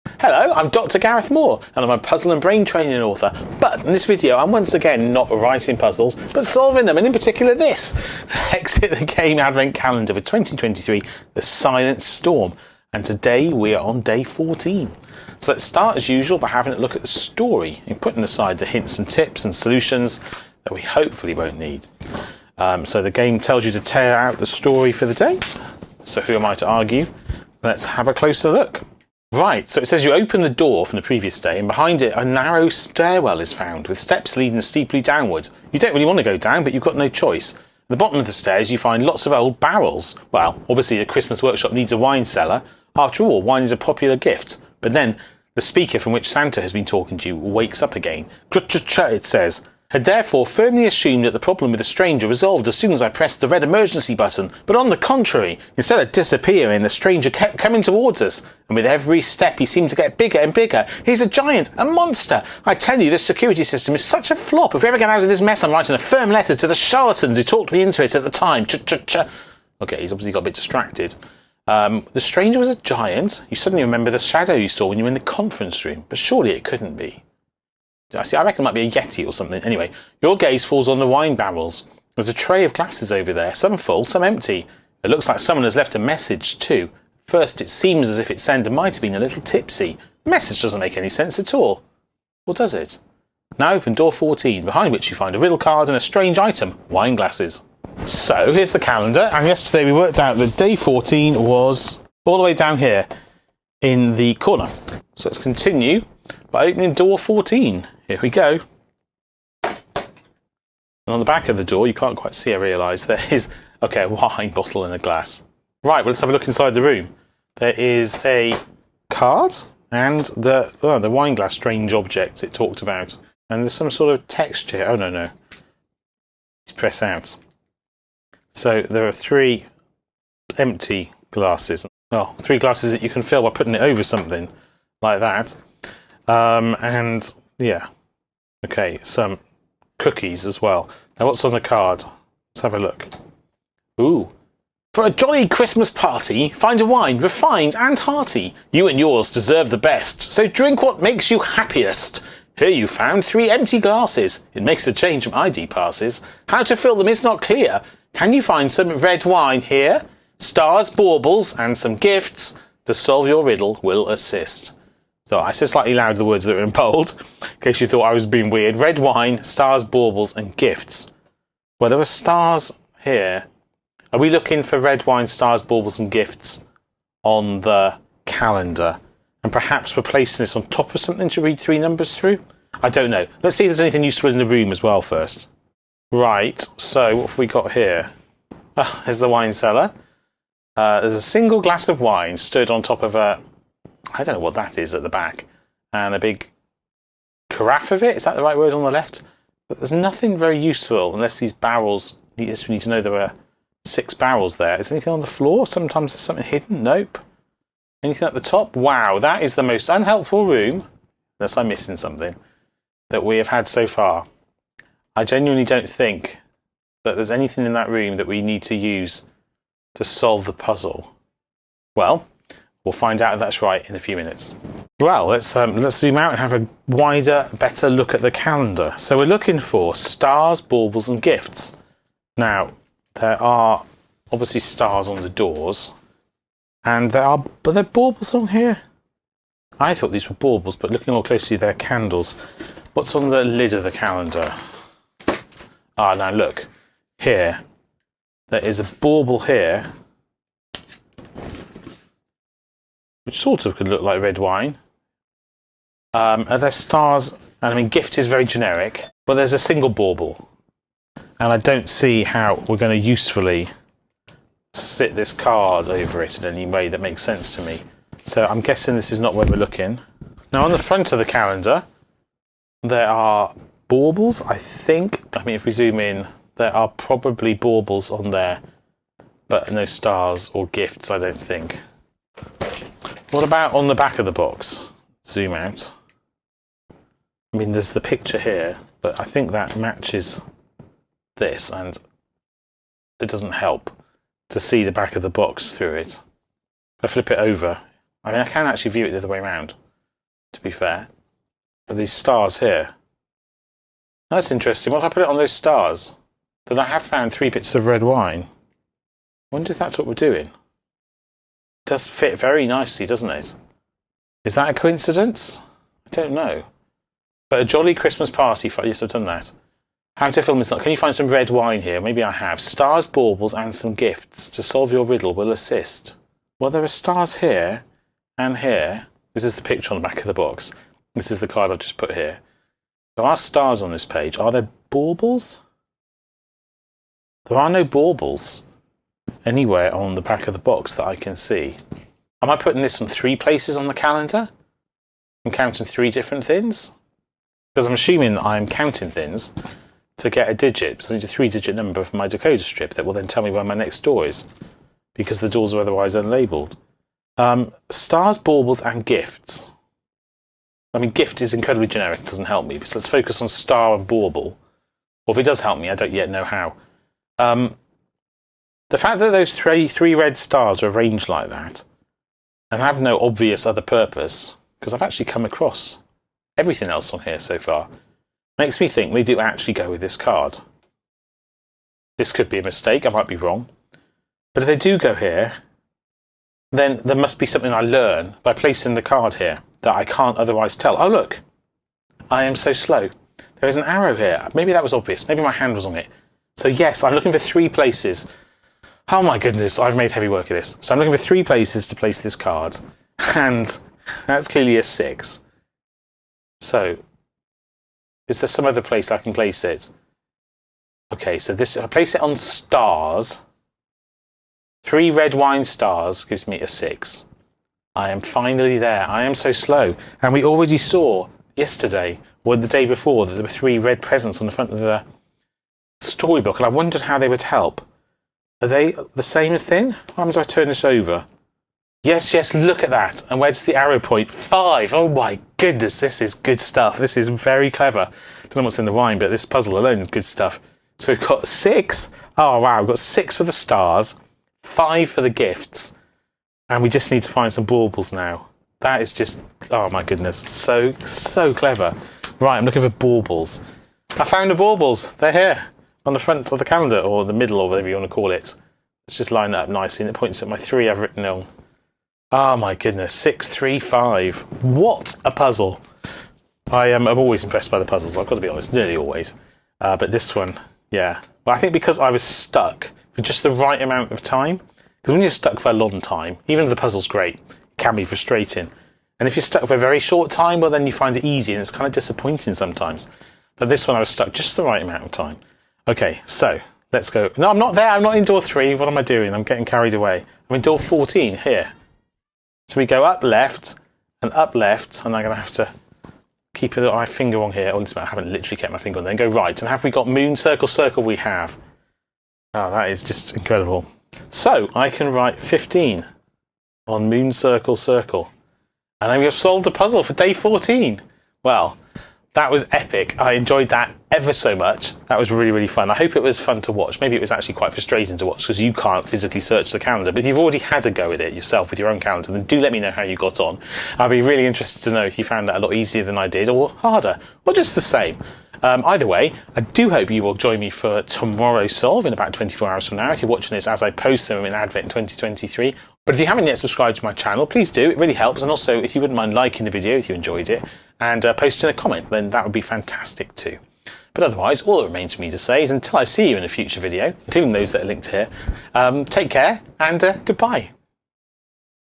Hello, I'm Dr. Gareth Moore, and I'm a puzzle and brain training author. But in this video, I'm once again not writing puzzles, but solving them, and in particular this. Exit the Game Advent Calendar for 2023, The Silent Storm. And today we are on day 14. So let's start as usual by having a look at the story and putting aside the hints and tips and solutions that we hopefully won't need. So the game tells you to tear out the story for the day. So who am I to argue? Let's have a closer look. Right, so it says you open the door from the previous day and behind it a narrow stairwell is found with steps leading steeply downwards. You don't really want to go down, but you've got no choice. At the bottom of the stairs you find lots of old barrels. Well, obviously the Christmas workshop needs a wine cellar. After all, wine is a popular gift. But then the speaker from which Santa has been talking to you wakes up again. Ch-ch-ch, it says. Had therefore firmly assumed that the problem with the stranger resolved as soon as I pressed the red emergency button, but on the contrary, instead of disappearing, the stranger kept coming towards us, and with every step he seemed to get bigger and bigger. He's a giant, a monster. I tell you, this security system is such a flop. If we ever get out of this mess, I'm writing a firm letter to the charlatans who talked me into it at the time. Ch-ch-ch. Okay, he's obviously got a bit distracted. The stranger was a giant. You suddenly remember the shadow you saw when you were in the conference room, but surely it couldn't be. I reckon it might be a Yeti or something. Anyway, your gaze falls on the wine barrels. There's a tray of glasses over there, some full, some empty. It looks like someone has left a message too. First, it seems as if its sender might have been a little tipsy. The message doesn't make any sense at all. Or does it? Now open door 14, behind which you find a riddle card and a strange item, wine glasses. So, here's the calendar, and yesterday we worked out that day 14 was all the way down here in the corner. So let's continue by opening door 14. Here we go. And on the back of the door, you can't quite see, I realise, there is, okay, a wine bottle and a glass. Right, well, let's have a look inside the room. There is a card and the wine glass, strange object it talked about. And there's some sort of text here. Oh, no. Let's press out. So there are 3 empty glasses. Oh, 3 glasses that you can fill by putting it over something like that. And yeah. Okay, some cookies as well. Now what's on the card? Let's have a look. Ooh. For a jolly Christmas party, find a wine refined and hearty. You and yours deserve the best, so drink what makes you happiest. Here you found 3 empty glasses. It makes a change from ID passes. How to fill them is not clear. Can you find some red wine here? Stars, baubles, and some gifts. To solve your riddle will assist. So I said slightly loud the words that were in bold, in case you thought I was being weird. Red wine, stars, baubles, and gifts. Well, there are stars here. Are we looking for red wine, stars, baubles, and gifts on the calendar? And perhaps we're placing this on top of something to read 3 numbers through? I don't know. Let's see if there's anything useful in the room as well first. Right, so what have we got here? Oh, there's the wine cellar. There's a single glass of wine stood on top of a... I don't know what that is at the back. And a big carafe of it? Is that the right word on the left? But there's nothing very useful unless these barrels... We need to know there are 6 barrels there. Is there anything on the floor? Sometimes there's something hidden. Nope. Anything at the top? Wow, that is the most unhelpful room, unless I'm missing something, that we have had so far. I genuinely don't think that there's anything in that room that we need to use to solve the puzzle. Well, we'll find out if that's right in a few minutes. Well, let's zoom out and have a wider, better look at the calendar. So we're looking for stars, baubles, and gifts. Now, there are obviously stars on the doors, and but there are baubles on here. I thought these were baubles, but looking more closely, they're candles. What's on the lid of the calendar? Ah, now look, here, there is a bauble here, which sort of could look like red wine. Are there stars? And I mean, gift is very generic, but there's a single bauble. And I don't see how we're going to usefully sit this card over it in any way that makes sense to me. So I'm guessing this is not where we're looking. Now on the front of the calendar, there are baubles, I think. I mean, if we zoom in, there are probably baubles on there, but no stars or gifts, I don't think. What about on the back of the box? Zoom out. I mean, there's the picture here, but I think that matches this, and it doesn't help to see the back of the box through it. If I flip it over, I mean, I can actually view it the other way around. to be fair. But these stars here. That's interesting. What if I put it on those stars? Then I have found 3 bits of red wine. I wonder if that's what we're doing. It does fit very nicely, doesn't it? Is that a coincidence? I don't know. But a jolly Christmas party. Yes, I've done that. How to film is not. Can you find some red wine here? Maybe I have. Stars, baubles, and some gifts. To solve your riddle will assist. Well, there are stars here and here. This is the picture on the back of the box. This is the card I've just put here. There are stars on this page. Are there baubles? There are no baubles anywhere on the back of the box that I can see. Am I putting this in 3 places on the calendar? I'm counting 3 different things? Because I'm assuming I'm counting things to get a digit. So I need a 3-digit number from my decoder strip that will then tell me where my next door is, because the doors are otherwise unlabelled. Stars, baubles, and gifts. I mean, gift is incredibly generic. It doesn't help me. So let's focus on star and bauble. Or if it does help me, I don't yet know how. The fact that those three red stars are arranged like that and have no obvious other purpose, because I've actually come across everything else on here so far, makes me think they do actually go with this card. This could be a mistake. I might be wrong. But if they do go here, then there must be something I learn by placing the card here that I can't otherwise tell. Oh, look. I am so slow. There is an arrow here. Maybe that was obvious. Maybe my hand was on it. So yes, I'm looking for 3 places. Oh my goodness, I've made heavy work of this. So I'm looking for 3 places to place this card. And that's clearly a 6. So, is there some other place I can place it? Okay, so this, I place it on stars. 3 red wine stars gives me a 6. I am finally there. I am so slow. And we already saw yesterday, or the day before, that there were 3 red presents on the front of the storybook, and I wondered how they would help. Are they the same thing? What happens if I turn this over? Yes, yes, look at that. And where's the arrow point? 5. Oh my goodness, this is good stuff. This is very clever. I don't know what's in the wine, but this puzzle alone is good stuff. So we've got 6. Oh wow, we've got 6 for the stars, 5 for the gifts, and we just need to find some baubles now. That is just, oh my goodness, so clever. Right, I'm looking for baubles. I found the baubles. They're here on the front of the calendar, or the middle, or whatever you want to call it. Let's just line that up nicely, and it points at my 3 I've written on. Oh my goodness, 6, 3, 5. What a puzzle. I'm always impressed by the puzzles, I've got to be honest, nearly always. But this one, yeah. Well, I think because I was stuck for just the right amount of time, because when you're stuck for a long time, even if the puzzle's great, it can be frustrating. And if you're stuck for a very short time, well then you find it easy, and it's kind of disappointing sometimes. But this one I was stuck just the right amount of time. Okay, so let's go. No, I'm not there, I'm not in door 3, what am I doing? I'm getting carried away. I'm in door 14, here. So we go up left, and I'm going to have to keep my finger on here. I haven't literally kept my finger on there. And go right. And have we got moon, circle, circle? We have. Oh, that is just incredible. So I can write 15 on moon, circle, circle. And then we have solved the puzzle for day 14. Well, that was epic. I enjoyed that ever so much. That was really, really fun. I hope it was fun to watch. Maybe it was actually quite frustrating to watch because you can't physically search the calendar, but if you've already had a go at it yourself with your own calendar, then do let me know how you got on. I'd be really interested to know if you found that a lot easier than I did, or harder, or just the same. Either way, I do hope you will join me for tomorrow's solve in about 24 hours from now, if you're watching this as I post them in Advent 2023. But if you haven't yet subscribed to my channel, please do. It really helps. And also, if you wouldn't mind liking the video if you enjoyed it, and posting a comment, then that would be fantastic too. But otherwise, all that remains for me to say is until I see you in a future video, including those that are linked here, take care and goodbye.